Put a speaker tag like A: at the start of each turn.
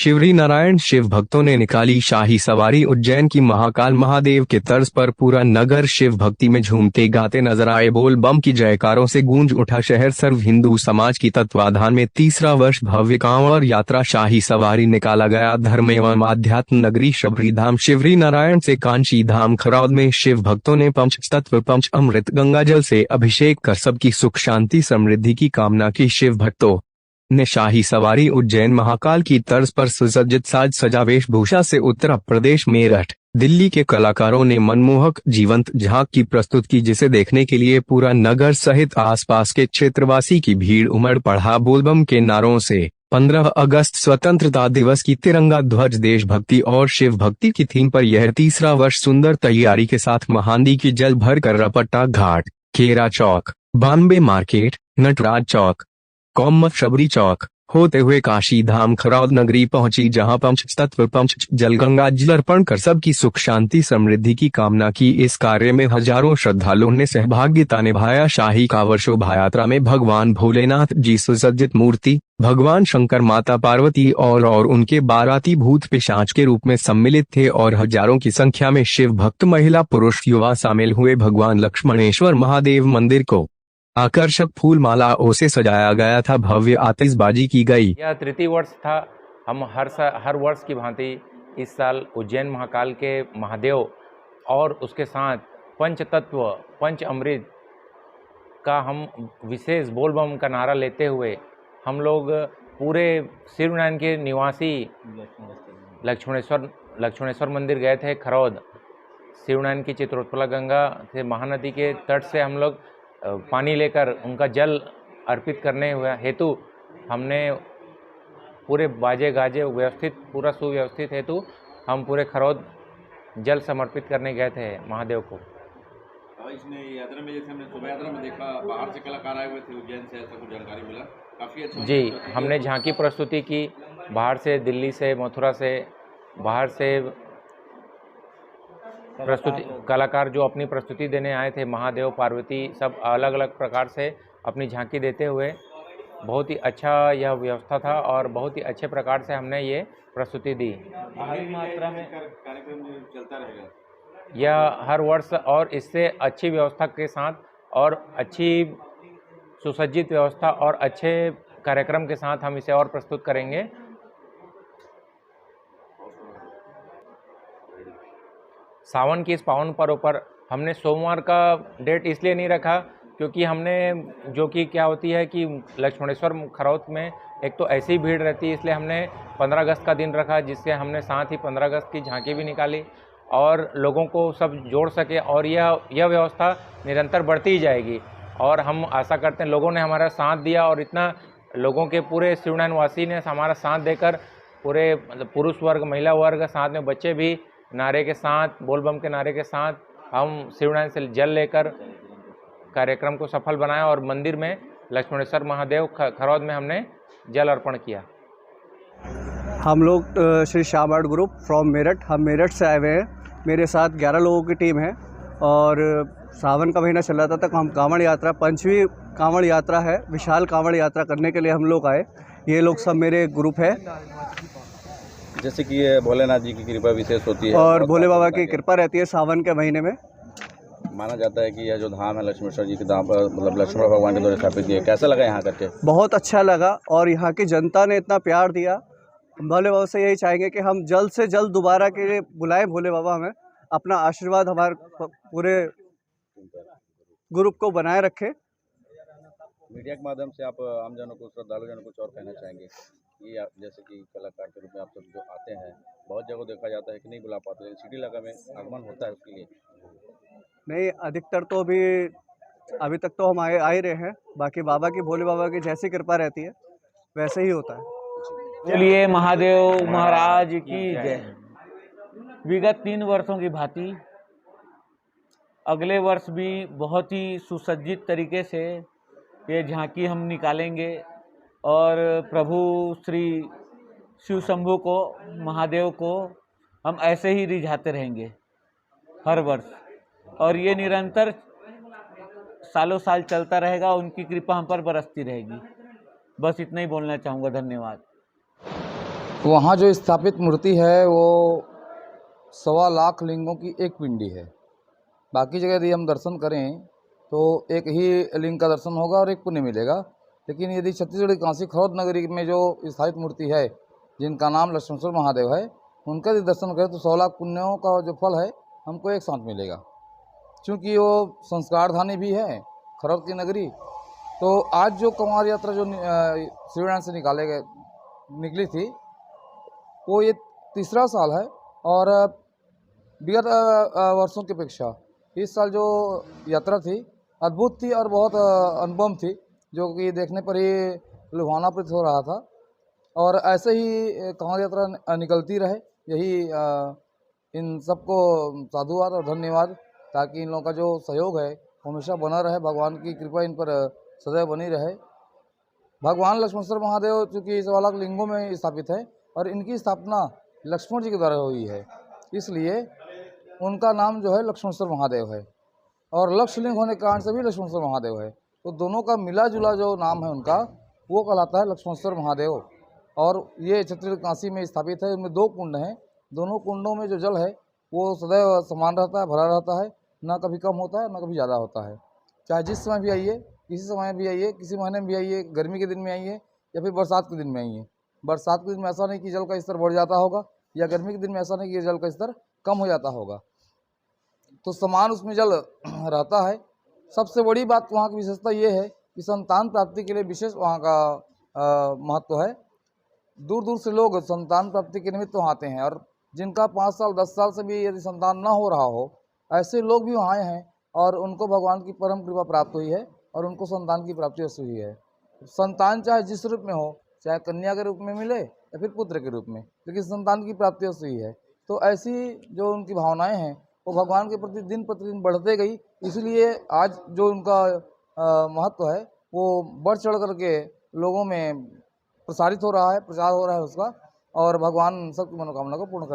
A: शिवरी नारायण शिव भक्तों ने निकाली शाही सवारी। उज्जैन की महाकाल महादेव के तर्ज पर पूरा नगर शिव भक्ति में झूमते गाते नजर आए। बोल बम की जयकारों से गूंज उठा शहर। सर्व हिंदू समाज की तत्वाधान में तीसरा वर्ष भव्य कांवड़ यात्रा शाही सवारी निकाला गया। धर्म एवं आध्यात्म नगरी शबरी धाम शिवरी नारायण से कांची धाम खरौद में शिव भक्तों ने पंच तत्व पंच अमृत गंगाजल से अभिषेक कर सबकी सुख शांति समृद्धि की कामना की। शिव भक्तों ने शाही सवारी उज्जैन महाकाल की तर्ज पर सुसज्जित साज सजा वेशभूषा से उत्तर प्रदेश मेरठ दिल्ली के कलाकारों ने मनमोहक जीवंत झांक की प्रस्तुत की, जिसे देखने के लिए पूरा नगर सहित आसपास के क्षेत्रवासी की भीड़ उमड़ पड़ा। बोलबम के नारों से 15 अगस्त स्वतंत्रता दिवस की तिरंगा ध्वज देशभक्ति और शिव भक्ति की थीम पर यह तीसरा वर्ष सुंदर तैयारी के साथ महानदी की जल भर कर रपट्टा घाट, खेरा चौक, बॉम्बे मार्केट, नटराज चौक, कौमत शबरी चौक होते हुए काशी धाम खरौद नगरी पहुंची, जहां पंच तत्व पंच जल गंगा जल अर्पण कर सबकी सुख शांति समृद्धि की कामना की। इस कार्य में हजारों श्रद्धालुओं ने सहभागिता निभाया। शाही कांवड़ शोभा यात्रा में भगवान भोलेनाथ जी सुसज्जित मूर्ति, भगवान शंकर, माता पार्वती और उनके बाराती भूत पिशाच के रूप में सम्मिलित थे और हजारों की संख्या में शिव भक्त महिला पुरुष युवा शामिल हुए। भगवान लक्ष्मणेश्वर महादेव मंदिर को आकर्षक फूल मालाओं से सजाया गया था। भव्य आतिशबाजी की गई।
B: यह तृतीय वर्ष था। हम हर वर्ष की भांति इस साल उज्जैन महाकाल के महादेव और उसके साथ पंच तत्व पंच अमृत का हम विशेष बोलबम का नारा लेते हुए हम लोग पूरे शिवनारायण के निवासी लक्ष्मणेश्वर मंदिर गए थे खरौद। शिवनारायण की चित्रोत्पला गंगा से महानदी के तट से हम लोग पानी लेकर उनका जल अर्पित करने हेतु हमने पूरे बाजे गाजे व्यवस्थित पूरा सुव्यवस्थित हेतु हम पूरे खरौद जल समर्पित करने गए थे महादेव को।
C: इसमें यात्रा में जैसे हमने शोभा यात्रा में देखा बाहर से कलाकार आए हुए थे उज्जैन से, ऐसा कुछ जानकारी मिला? काफ़ी अच्छा
B: जी, हमने झांकी प्रस्तुति की। बाहर से, दिल्ली से, मथुरा से, बाहर से प्रस्तुति कलाकार जो अपनी प्रस्तुति देने आए थे, महादेव पार्वती सब अलग अलग प्रकार से अपनी झांकी देते हुए बहुत ही अच्छा यह व्यवस्था था और बहुत ही अच्छे प्रकार से हमने ये प्रस्तुति दी।
C: भारी मात्रा में कार्यक्रम चलता रहेगा
B: यह हर वर्ष और इससे अच्छी व्यवस्था के साथ और अच्छी सुसज्जित व्यवस्था और अच्छे कार्यक्रम के साथ हम इसे और प्रस्तुत करेंगे। सावन की इस पावन पर्व पर हमने सोमवार का डेट इसलिए नहीं रखा क्योंकि हमने जो कि क्या होती है कि लक्ष्मणेश्वर खरौद में एक तो ऐसी भीड़ रहती है, इसलिए हमने 15 अगस्त का दिन रखा, जिससे हमने साथ ही 15 अगस्त की झांकी भी निकाली और लोगों को सब जोड़ सके और यह व्यवस्था निरंतर बढ़ती ही जाएगी। और हम आशा करते हैं लोगों ने हमारा साथ दिया और इतना लोगों के पूरे शिवनारायण वासी ने हमारा साथ देकर पूरे पुरुष वर्ग, महिला वर्ग, साथ में बच्चे भी नारे के साथ, बोलबम के नारे के साथ हम शिवनारायण से जल लेकर कार्यक्रम को सफल बनाया और मंदिर में लक्ष्मणेश्वर महादेव खरौद में हमने जल अर्पण किया।
D: हम लोग Shri Shyam art group from Meerut, हम मेरठ से आए हुए हैं। मेरे साथ 11 लोगों की टीम है और सावन का महीना चल रहा था तक हम कांवड़ यात्रा, 5वीं कांवड़ यात्रा है, विशाल कांवड़ यात्रा करने के लिए हम लोग आए। ये लोग सब मेरे ग्रुप है।
C: जैसे कि ये भोलेनाथ जी की कृपा विशेष होती है
D: और भोले बाबा की कृपा रहती है सावन के महीने में।
C: माना जाता है कि यह जो धाम है लक्ष्मणेश्वर जी के धाम पर मतलब लक्ष्मण भगवान के द्वारा स्थापित किया। कैसा लगा यहाँ करके?
D: बहुत अच्छा लगा और यहाँ की जनता ने इतना प्यार दिया। भोले बाबा से यही चाहेंगे कि हम जल्द से जल्द दोबारा के लिए बुलाएं भोले बाबा, हमें अपना आशीर्वाद हमारे पूरे ग्रुप को बनाए रखें।
C: मीडिया के माध्यम से आप आमजनों को, श्रद्धालुजनों को कुछ और कहना चाहेंगे? ये आप जैसे कि कलाकार के रूप में आप सब जो आते हैं, बहुत जगह देखा जाता है कि नहीं बुला पाते, लेकिन सिटी इलाका में आगमन होता है, उसके लिए
D: नहीं, अधिकतर तो अभी तक तो हम आ ही रहे हैं। बाकी बाबा की, भोले बाबा की जैसी कृपा रहती है वैसे ही होता है।
E: बोलिए महादेव महाराज की जय। विगत 3 वर्षों की भांति अगले वर्ष भी बहुत ही सुसज्जित तरीके से ये झांकी हम निकालेंगे और प्रभु श्री शिव शंभू को, महादेव को हम ऐसे ही रिझाते रहेंगे हर वर्ष और ये निरंतर सालों साल चलता रहेगा। उनकी कृपा हम पर बरसती रहेगी। बस इतना ही बोलना चाहूँगा। धन्यवाद।
F: वहाँ जो स्थापित मूर्ति है वो 1.25 लाख लिंगों की एक पिंडी है। बाकी जगह यदि हम दर्शन करें तो एक ही लिंग का दर्शन होगा और एक पुण्य मिलेगा, लेकिन यदि छत्तीसगढ़ की काशी खरौद नगरी में जो स्थापित मूर्ति है जिनका नाम लक्ष्मणेश्वर महादेव है, उनका यदि दर्शन करें तो 100 लाख पुण्यों का जो फल है हमको एक साथ मिलेगा। क्योंकि वो संस्कारधानी भी है खरौद की नगरी। तो आज जो कंवर यात्रा जो श्रीवैराण से निकली थी वो ये तीसरा साल है और विगत वर्षों की अपेक्षा इस साल जो यात्रा थी अद्भुत थी और बहुत अनुभव थी, जो कि देखने पर ही लुभावना प्रतीत हो रहा था। और ऐसे ही कंवर यात्रा निकलती रहे, यही इन सबको साधुवाद और धन्यवाद, ताकि इन लोगों का जो सहयोग है हमेशा बना रहे, भगवान की कृपा इन पर सदैव बनी रहे। भगवान लक्ष्मणेश्वर महादेव चूँकि 1.25 लाख लिंगों में स्थापित है और इनकी स्थापना लक्ष्मण जी के द्वारा हुई है, इसलिए उनका नाम जो है लक्ष्मणेश्वर महादेव है और लक्ष्मलिंग होने के कारण से भी लक्ष्मणेश्वर महादेव है। तो दोनों का मिला जुला जो नाम है उनका वो कहलाता है लक्ष्मणेश्वर महादेव। और ये छत्तीसगढ़ काशी में स्थापित है। इनमें 2 कुंड हैं, दोनों कुंडों में जो जल है वो सदैव समान रहता है, भरा रहता है, ना कभी कम होता है ना कभी ज़्यादा होता है। चाहे जिस समय भी आइए, किसी समय भी आइए, किसी महीने में भी आइए, गर्मी के दिन में आइए या फिर बरसात के दिन में आइए। बरसात के दिन में ऐसा नहीं कि जल का स्तर बढ़ जाता होगा, या गर्मी के दिन में ऐसा नहीं कि जल का स्तर कम हो जाता होगा, तो समान उसमें जल रहता है। सबसे बड़ी बात वहाँ की विशेषता ये है कि संतान प्राप्ति के लिए विशेष वहाँ का महत्व है। दूर दूर से लोग संतान प्राप्ति के निमित्त वहाँ आते हैं, और जिनका 5 साल 10 साल से भी यदि संतान न हो रहा हो, ऐसे लोग भी वहाँ आए हैं और उनको भगवान की परम कृपा प्राप्त हुई है और उनको संतान की प्राप्ति अवश्य हुई है। संतान चाहे जिस रूप में हो, चाहे कन्या के रूप में मिले या फिर पुत्र के रूप में, लेकिन संतान की प्राप्ति अवश्य हुई है। तो ऐसी जो उनकी भावनाएं हैं वो भगवान के प्रति दिन प्रतिदिन बढ़ते गई, इसलिए आज जो उनका महत्व है वो बढ़ चढ़ करके लोगों में प्रसारित हो रहा है, प्रचार हो रहा है उसका, और भगवान सबकी मनोकामना को पूर्ण कर